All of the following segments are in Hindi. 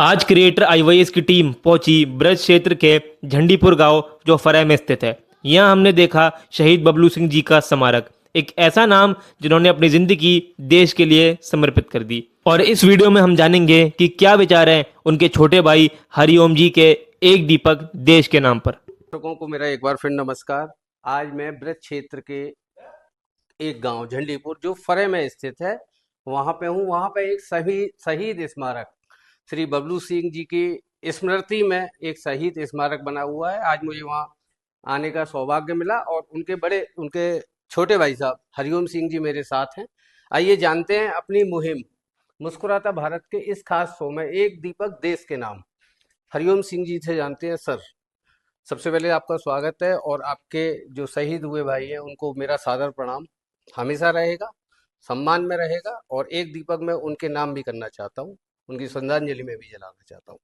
आज क्रिएटर आईवाईएस की टीम पहुंची ब्रज क्षेत्र के झंडीपुर गांव जो फरह में स्थित है। यहां हमने देखा शहीद बबलू सिंह जी का स्मारक, एक ऐसा नाम जिन्होंने अपनी जिंदगी देश के लिए समर्पित कर दी। और इस वीडियो में हम जानेंगे कि क्या विचार हैं उनके छोटे भाई हरिओम जी के एक दीपक देश के नाम पर। दर्शकों को मेरा एक बार फिर नमस्कार। आज मैं ब्रज क्षेत्र के एक गांव झंडीपुर जो फरे में स्थित है वहां पे हूँ। वहां पे एक शहीद स्मारक श्री बबलू सिंह जी की स्मृति में एक शहीद स्मारक बना हुआ है। आज मुझे वहां आने का सौभाग्य मिला और उनके छोटे भाई साहब हरिओम सिंह जी मेरे साथ हैं। आइए जानते हैं अपनी मुहिम मुस्कुराता भारत के इस खास शो में एक दीपक देश के नाम हरिओम सिंह जी से जानते हैं। सर, सबसे पहले आपका स्वागत है और आपके जो शहीद हुए भाई हैं उनको मेरा सादर प्रणाम हमेशा रहेगा, सम्मान में रहेगा। और एक दीपक मैं उनके नाम भी करना चाहता हूँ, उनकी श्रद्धांजलि में भी जलाना चाहता हूँ।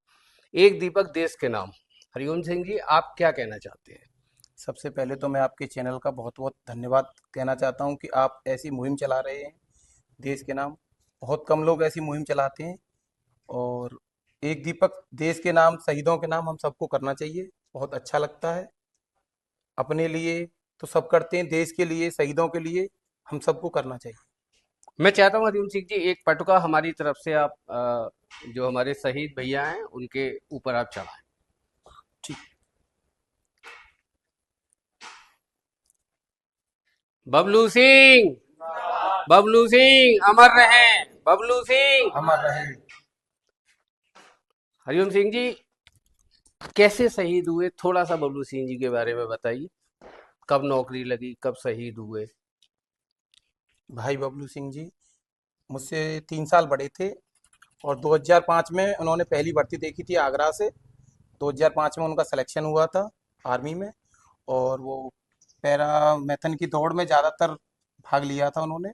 एक दीपक देश के नाम हरिओम सिंह जी, आप क्या कहना चाहते हैं? सबसे पहले तो मैं आपके चैनल का बहुत बहुत धन्यवाद कहना चाहता हूं कि आप ऐसी मुहिम चला रहे हैं देश के नाम। बहुत कम लोग ऐसी मुहिम चलाते हैं और एक दीपक देश के नाम शहीदों के नाम हम सबको करना चाहिए। बहुत अच्छा लगता है। अपने लिए तो सब करते हैं, देश के लिए शहीदों के लिए हम सबको करना चाहिए। मैं चाहता हूँ हरिओम सिंह जी एक पटुका हमारी तरफ से आप जो हमारे शहीद भैया हैं उनके ऊपर आप चढ़ाएं। ठीक। बबलू सिंह, बबलू सिंह अमर रहें, बबलू सिंह। अमर रहे। हरिओम सिंह जी कैसे शहीद हुए, थोड़ा सा बबलू सिंह जी के बारे में बताइए। कब नौकरी लगी, कब शहीद हुए? भाई बबलू सिंह जी मुझसे 3 साल बड़े थे और 2005 में उन्होंने पहली भर्ती देखी थी आगरा से। 2005 में उनका सिलेक्शन हुआ था आर्मी में और वो पैरा मैथन की दौड़ में ज़्यादातर भाग लिया था उन्होंने।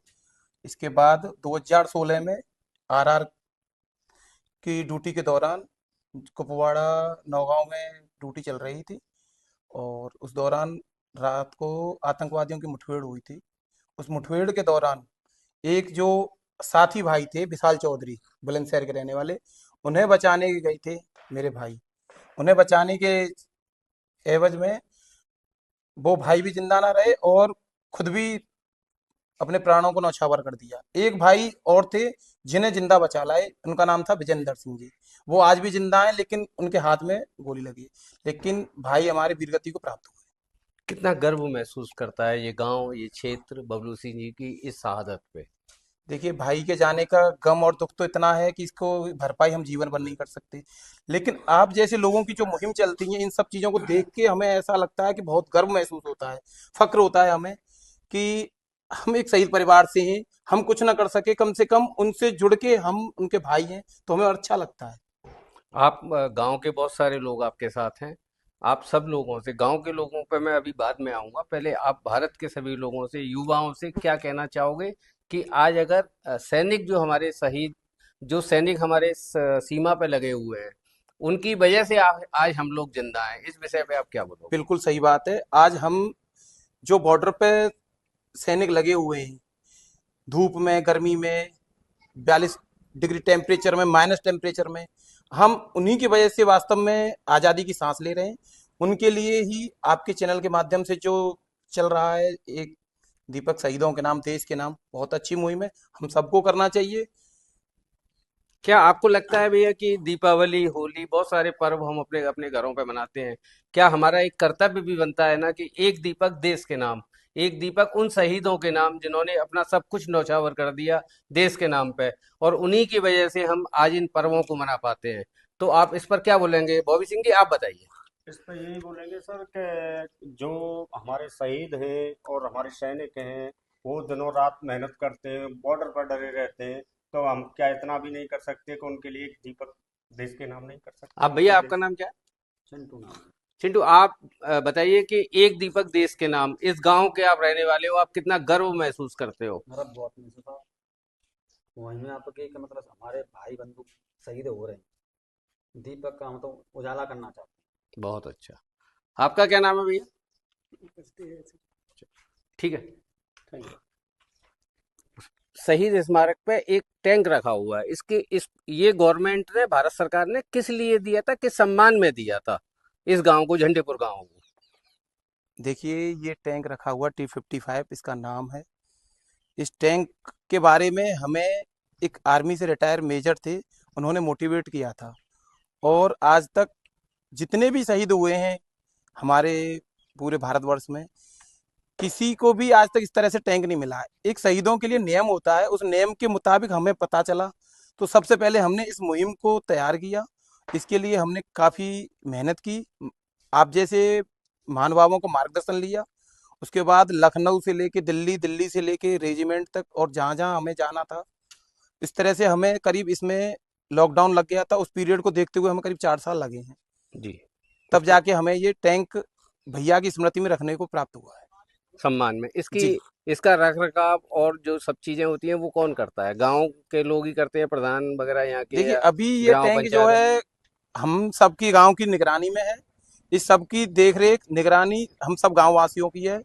इसके बाद 2016 में आरआर की ड्यूटी के दौरान कुपवाड़ा नौगांव में ड्यूटी चल रही थी और उस दौरान रात को आतंकवादियों की मुठभेड़ हुई थी। उस मुठभेड़ के दौरान एक जो साथी भाई थे विशाल चौधरी, बुलंदशहर के रहने वाले, उन्हें बचाने के गए थे मेरे भाई। उन्हें बचाने के एवज में वो भाई भी जिंदा ना रहे और खुद भी अपने प्राणों को न्यौछावर कर दिया। एक भाई और थे जिन्हें जिंदा बचा लाए, उनका नाम था विजेंद्र सिंह जी। वो आज भी जिंदा हैं लेकिन उनके हाथ में गोली लगी, लेकिन भाई हमारे वीरगति को प्राप्त हुए। कितना गर्व महसूस करता है ये गांव, ये क्षेत्र बबलू सिंह जी की इस शहादत पे? देखिए, भाई के जाने का गम और दुख तो इतना है कि इसको भरपाई हम जीवन भर नहीं कर सकते। लेकिन आप जैसे लोगों की जो मुहिम चलती है, इन सब चीजों को देख के हमें ऐसा लगता है कि बहुत गर्व महसूस होता है, फक्र होता है हमें कि हम एक शहीद परिवार से हैं। हम कुछ ना कर सके, कम से कम उनसे जुड़ के हम उनके भाई हैं, तो हमें और अच्छा लगता है। आप गांव के बहुत सारे लोग आपके साथ हैं। आप सब लोगों से, गांव के लोगों पे मैं अभी बाद में आऊंगा, पहले आप भारत के सभी लोगों से, युवाओं से क्या कहना चाहोगे कि आज अगर सैनिक जो हमारे शहीद, जो सैनिक हमारे सीमा पे लगे हुए हैं, उनकी वजह से आज हम लोग जिंदा हैं, इस विषय पे आप क्या बोलोगे? बिल्कुल सही बात है। आज हम जो बॉर्डर पे सैनिक लगे हुए हैं, धूप में, गर्मी में, 42 डिग्री टेम्परेचर में, माइनस टेम्परेचर में, हम उन्हीं की वजह से वास्तव में आज़ादी की सांस ले रहे हैं। उनके लिए ही आपके चैनल के माध्यम से जो चल रहा है एक दीपक शहीदों के नाम देश के नाम, बहुत अच्छी मुहिम है, हम सबको करना चाहिए। क्या आपको लगता है भैया कि दीपावली, होली, बहुत सारे पर्व हम अपने अपने घरों पे मनाते हैं, क्या हमारा एक कर्तव्य भी बनता है ना कि एक दीपक देश के नाम, एक दीपक उन शहीदों के नाम जिन्होंने अपना सब कुछ न्यौछावर कर दिया देश के नाम पे, और उन्हीं की वजह से हम आज इन पर्वों को मना पाते हैं। तो आप इस पर क्या बोलेंगे? बॉबी सिंह जी आप बताइए। इस पे यही बोलेंगे सर कि जो हमारे शहीद हैं और हमारे सैनिक हैं, वो दिनों रात मेहनत करते हैं, बॉर्डर पर डरे रहते हैं, तो हम क्या इतना भी नहीं कर सकते कि उनके लिए एक दीपक देश के नाम नहीं कर सकते? आप भैया, आपका नाम क्या है? चिंटू नाम है। चिंटू, आप बताइए कि एक दीपक देश के नाम, इस गांव के आप रहने वाले हो, आप कितना गर्व महसूस करते हो? मेरा बहुत महसूस था। वहीं में आपके कि मतलब हमारे भाई बंधु शहीद हो रहे हैं, दीपक का हम तो उजाला करना चाहते बहुत अच्छा। आपका क्या नाम है भैया? हैं। ठीक है। Thank you. शहीद स्मारक पे एक टैंक रखा हुआ है, इस ये गवर्नमेंट ने, भारत सरकार ने किस लिए दिया था, किस सम्मान में दिया था इस गांव को, झंडेपुर गांव को? देखिए, ये टैंक रखा हुआ T-55 इसका नाम है। इस टैंक के बारे में हमें एक आर्मी से रिटायर मेजर थे, उन्होंने मोटिवेट किया था। और आज तक जितने भी शहीद हुए हैं हमारे पूरे भारतवर्ष में, किसी को भी आज तक इस तरह से टैंक नहीं मिला है। एक शहीदों के लिए नियम होता है, उस नियम के मुताबिक हमें पता चला, तो सबसे पहले हमने इस मुहिम को तैयार किया। इसके लिए हमने काफ़ी मेहनत की, आप जैसे महानुभावों को मार्गदर्शन लिया। उसके बाद लखनऊ से लेके दिल्ली, दिल्ली से लेके रेजिमेंट तक, और जहाँ जहाँ हमें जाना था, इस तरह से हमें करीब, इसमें लॉकडाउन लग गया था, उस पीरियड को देखते हुए हमें करीब 4 साल लगे हैं। जी। तब जाके हमें ये टैंक भैया की स्मृति में रखने को प्राप्त हुआ है। सम्मान में इसकी, जी। इसका रख रखाव और जो सब चीजें होती हैं वो कौन करता है? गांव के लोग ही करते हैं, प्रधान वगैरह यहाँ के, देखिए, या अभी ये ग्राम टैंक जो पंचायत? है हम सबकी गांव की निगरानी में है। इस सब की देख रेख निगरानी हम सब गांव वासियों की है।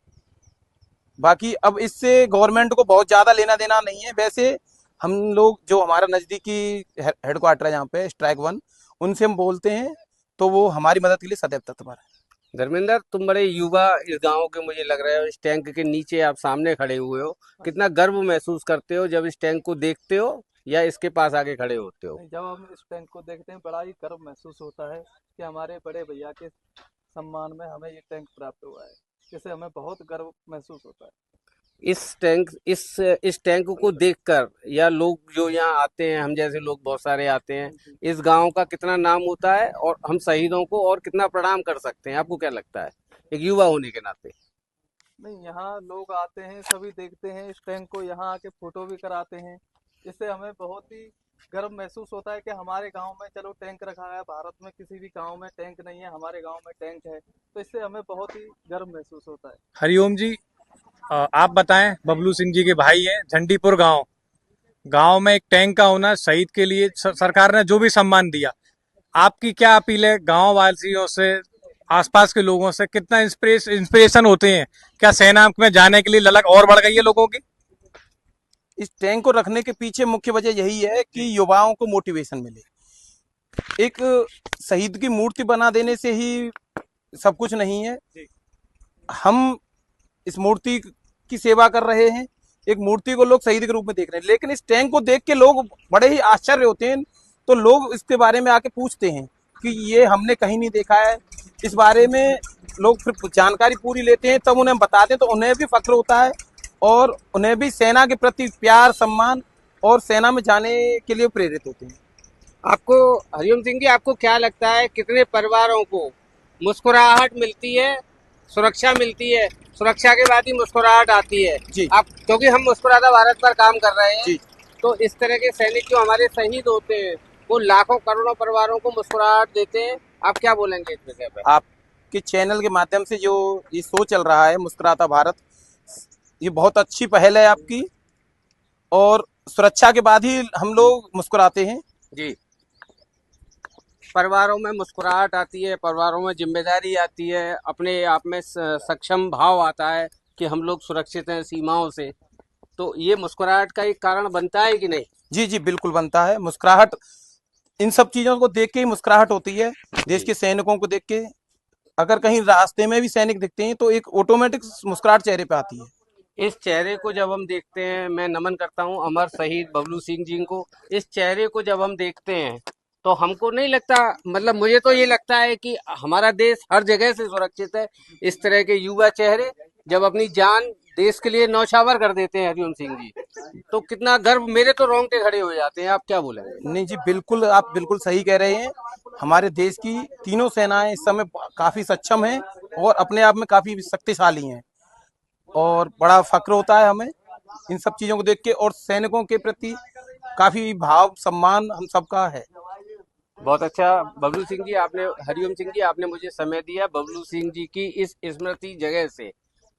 बाकी अब इससे गवर्नमेंट को बहुत ज़्यादा लेना देना नहीं है। वैसे हम लोग, जो हमारा नज़दीकी हेडक्वार्टर है जहाँ पे स्ट्राइक 1, उनसे हम बोलते हैं, तो वो हमारी मदद के लिए सदैव तत्पर है। धर्मेंद्र, तुम बड़े युवा इस गांव के मुझे लग रहे हो। इस टैंक के नीचे आप सामने खड़े हुए हो, कितना गर्व महसूस करते हो जब इस टैंक को देखते हो या इसके पास आके खड़े होते हो? नहीं, जब हम इस टैंक को देखते हैं बड़ा ही गर्व महसूस होता है कि हमारे बड़े भैया के सम्मान में हमें ये टैंक प्राप्त हुआ है, जिससे हमें बहुत गर्व महसूस होता है। इस टैंक को देखकर, या लोग जो यहाँ आते हैं, हम जैसे लोग बहुत सारे आते हैं, इस गांव का कितना नाम होता है और हम शहीदों को और कितना प्रणाम कर सकते हैं? आपको क्या लगता है, एक युवा होने के नाते? नहीं, यहाँ लोग आते हैं, सभी देखते हैं इस टैंक को, यहाँ आके फोटो भी कराते हैं। इससे हमें बहुत ही गर्व महसूस होता है कि हमारे गांव में चलो टैंक रखा है। भारत में किसी भी गांव में टैंक नहीं है, हमारे गांव में टैंक है, तो इससे हमें बहुत ही गर्व महसूस होता है। हरिओम जी, आप बताएं, बबलू सिंह जी के भाई हैं, झंडीपुर गांव में एक टैंक का होना शहीद के लिए सरकार ने जो भी सम्मान दिया, आपकी क्या अपील है गांव वासियों से, आसपास के लोगों से? कितना इंस्पिरेशन होते हैं? क्या सेना में जाने के लिए ललक और बढ़ गई है लोगों की? इस टैंक को रखने के पीछे मुख्य वजह यही है कि युवाओं को मोटिवेशन मिले। एक शहीद की मूर्ति बना देने से ही सब कुछ नहीं है। हम इस मूर्ति की सेवा कर रहे हैं, एक मूर्ति को लोग शहीद के रूप में देख रहे हैं, लेकिन इस टैंक को देख के लोग बड़े ही आश्चर्य होते हैं। तो लोग इसके बारे में आके पूछते हैं कि ये हमने कहीं नहीं देखा है। इस बारे में लोग फिर जानकारी पूरी लेते हैं, तब उन्हें बताते हैं, तो उन्हें भी फक्र होता है और उन्हें भी सेना के प्रति प्यार, सम्मान और सेना में जाने के लिए प्रेरित होते हैं। आपको, हरिओम सिंह जी, आपको क्या लगता है कितने परिवारों को मुस्कुराहट मिलती है, सुरक्षा मिलती है? सुरक्षा के बाद ही मुस्कुराहट आती है जी। आप, क्योंकि हम मुस्कुराता भारत पर काम कर रहे हैं जी। तो इस तरह के सैनिक जो हमारे शहीद होते हैं वो लाखों करोड़ों परिवारों को मुस्कुराहट देते हैं। आप क्या बोलेंगे इस विषय पर? आपके चैनल के माध्यम से जो ये शो चल रहा है मुस्कुराता भारत, ये बहुत अच्छी पहल है आपकी, और सुरक्षा के बाद ही हम लोग मुस्कुराते हैं। जी। परिवारों में मुस्कुराहट आती है, परिवारों में जिम्मेदारी आती है, अपने आप में सक्षम भाव आता है कि हम लोग सुरक्षित हैं सीमाओं से, तो ये मुस्कुराहट का एक कारण बनता है कि नहीं? जी जी, बिल्कुल बनता है। मुस्कुराहट, इन सब चीजों को देख के ही मुस्कुराहट होती है। देश के सैनिकों को देख के, अगर कहीं रास्ते में भी सैनिक दिखते हैं तो एक ऑटोमेटिक मुस्कुराहट चेहरे पे आती है। इस चेहरे को जब हम देखते हैं, मैं नमन करता हूं अमर शहीद बबलू सिंह जी को, इस चेहरे को जब हम देखते हैं तो हमको नहीं लगता, मतलब मुझे तो ये लगता है कि हमारा देश हर जगह से सुरक्षित है। इस तरह के युवा चेहरे जब अपनी जान देश के लिए न्यौछावर कर देते हैं हरिओम सिंह जी, तो कितना गर्व, मेरे तो रोंगटे खड़े हो जाते हैं। आप क्या बोलेंगे? नहीं जी, बिल्कुल, आप बिल्कुल सही कह रहे हैं। हमारे देश की तीनों सेनाएं इस समय काफी सक्षम हैं और अपने आप में काफी शक्तिशाली हैं, और बड़ा फक्र होता है हमें इन सब चीजों को देख के, और सैनिकों के प्रति काफी भाव, सम्मान हम सबका है। बहुत अच्छा बबलू सिंह जी, आपने, हरिओम सिंह जी, आपने मुझे समय दिया बबलू सिंह जी की इस स्मृति जगह से।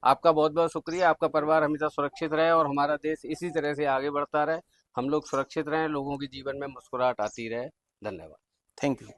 आपका बहुत बहुत शुक्रिया। आपका परिवार हमेशा सुरक्षित रहे और हमारा देश इसी तरह से आगे बढ़ता रहे, हम लोग सुरक्षित रहें, लोगों के जीवन में मुस्कुराहट आती रहे। धन्यवाद। Thank you.